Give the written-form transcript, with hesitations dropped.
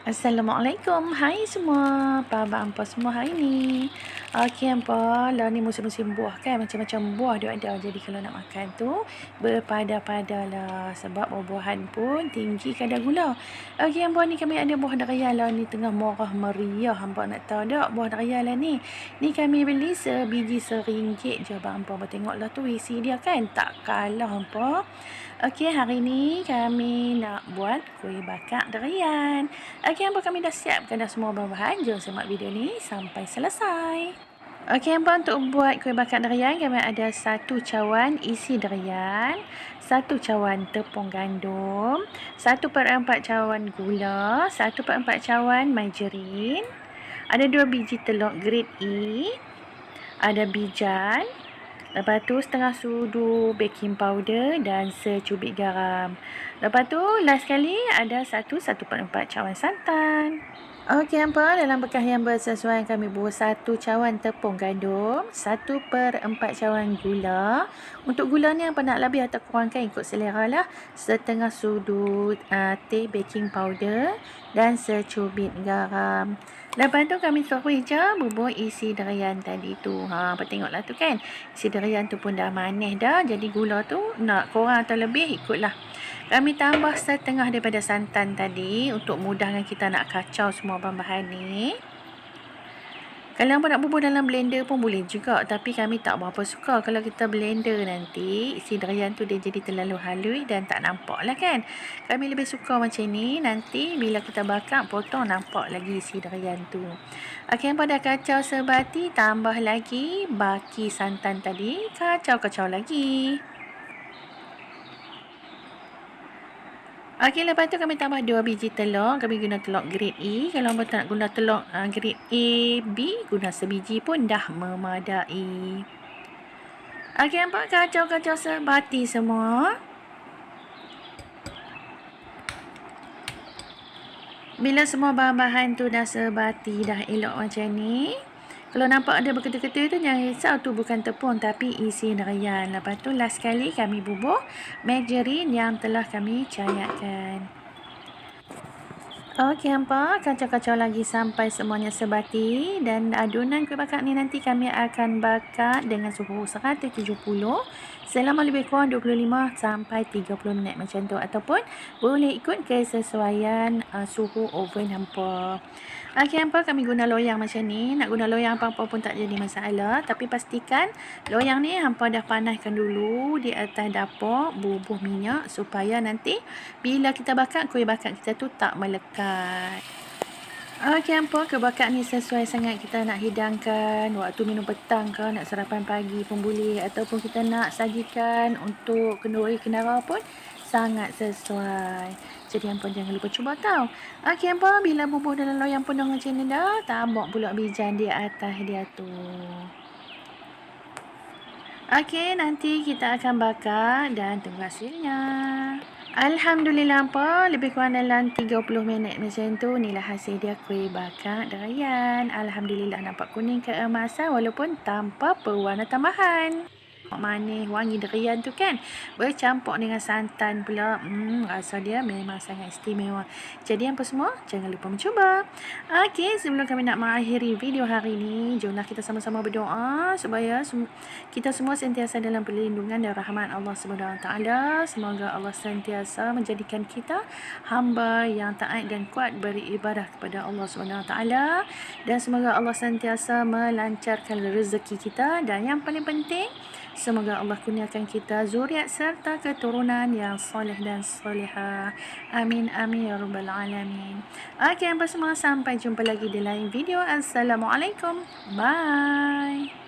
Assalamualaikum. Hai semua. Apa khabar hampa semua hari ni? Okey hampa, lah ni musim-musim buah kan, macam-macam buah dia ada. Jadi kalau nak makan tu berpada-pada lah, sebab buah-buahan pun tinggi kadar gula. Okey hampa, ni kami ada buah durian lah ni, tengah murah meriah. Hampa nak tahu tak buah durian lah ni? Ni kami beli sebiji RM1 je bang hampa. Tengoklah tu isi dia kan, tak kalah hampa. Okey, hari ni kami nak buat kuih bakar durian. Okey, hampa, kami dah siapkan dah semua bahan-bahan. Jom simak video ni sampai selesai. Okey, hampa, untuk buat kuih bakar durian, kami ada 1 cawan isi durian, 1 cawan tepung gandum, 1/4 cawan gula, 1/4 cawan margarin, ada 2 biji telur grade E, ada bijan, lepas tu setengah sudu baking powder dan secubit garam. Lepas tu last sekali ada 1/4 cawan santan. Okey hampa, dalam bekas yang bersesuaian kami buat 1 cawan tepung gandum, 1/4 cawan gula. Untuk gula ni hampa nak lebih atau kurangkan ikut selera lah. Setengah sudu teh baking powder dan secubit garam. Lepas tu kami suruh je bubur isi durian tadi tu. Hampa tengoklah tu kan. Isi durian tu pun dah manis dah. Jadi gula tu nak kurang atau lebih ikutlah. Kami tambah setengah daripada santan tadi untuk mudahkan kita nak kacau semua bahan-bahan ni. Kalau hampa nak bubur dalam blender pun boleh juga, tapi kami tak berapa suka kalau kita blender nanti isi durian tu dia jadi terlalu halus dan tak nampak lah kan. Kami lebih suka macam ni, nanti bila kita bakar potong nampak lagi isi durian tu. Okey, hampa dah kacau sebati, tambah lagi baki santan tadi, kacau-kacau lagi. Okey, lepas tu kami tambah 2 biji telur. Kami guna telur grade E. Kalau hampa tak nak guna telur grade A, B, guna sebiji pun dah memadai. Okey, hampa kacau-kacau sebati semua. Bila semua bahan-bahan tu dah sebati, dah elok macam ni, kalau nampak ada berketul-ketul tu jangan risau, tu bukan tepung tapi isi durian. Lepas tu last sekali kami bubur margarin yang telah kami cairkan. Okey hampa, kacau-kacau lagi sampai semuanya sebati, dan adunan kuih bakar ni nanti kami akan bakar dengan suhu 170 selama lebih kurang 25 sampai 30 minit macam tu, ataupun boleh ikut kesesuaian suhu oven hampa. Okey hampa, kami guna loyang macam ni. Nak guna loyang apa-apa pun tak jadi masalah, tapi pastikan loyang ni hampa dah panaskan dulu di atas dapur bubuh minyak supaya nanti bila kita bakar kuih bakar kita tu tak melekat. Okey hampa, kuih bakar ni sesuai sangat kita nak hidangkan waktu minum petang ke, nak sarapan pagi pun boleh, ataupun kita nak sajikan untuk kenduri kenara pun sangat sesuai. Jadi hampa jangan lupa cuba tau. Okey hampa, bila bubuh dalam loyang penuh macam ni dah, tambah pula bijan di atas dia tu. Okey, nanti kita akan bakar dan tunggu hasilnya. Alhamdulillah hampa, lebih kurang dalam 30 minit macam tu, inilah hasil dia kuih bakar durian. Alhamdulillah nampak kuning keemasan walaupun tanpa pewarna tambahan. Manis wangi durian tu kan, bercampur dengan santan pula, rasa dia memang sangat istimewa. Jadi hampa semua jangan lupa mencuba. Okey, sebelum kami nak mengakhiri video hari ini, jomlah kita sama-sama berdoa supaya kita semua sentiasa dalam perlindungan dan rahmat Allah SWT. Semoga Allah sentiasa menjadikan kita hamba yang taat dan kuat beribadah kepada Allah SWT, dan semoga Allah sentiasa melancarkan rezeki kita, dan yang paling penting semoga Allah kurniakan kita zuriat serta keturunan yang soleh dan soleha. Amin amin ya rabbal alamin. Okey hampa semua, sampai jumpa lagi di lain video. Assalamualaikum. Bye.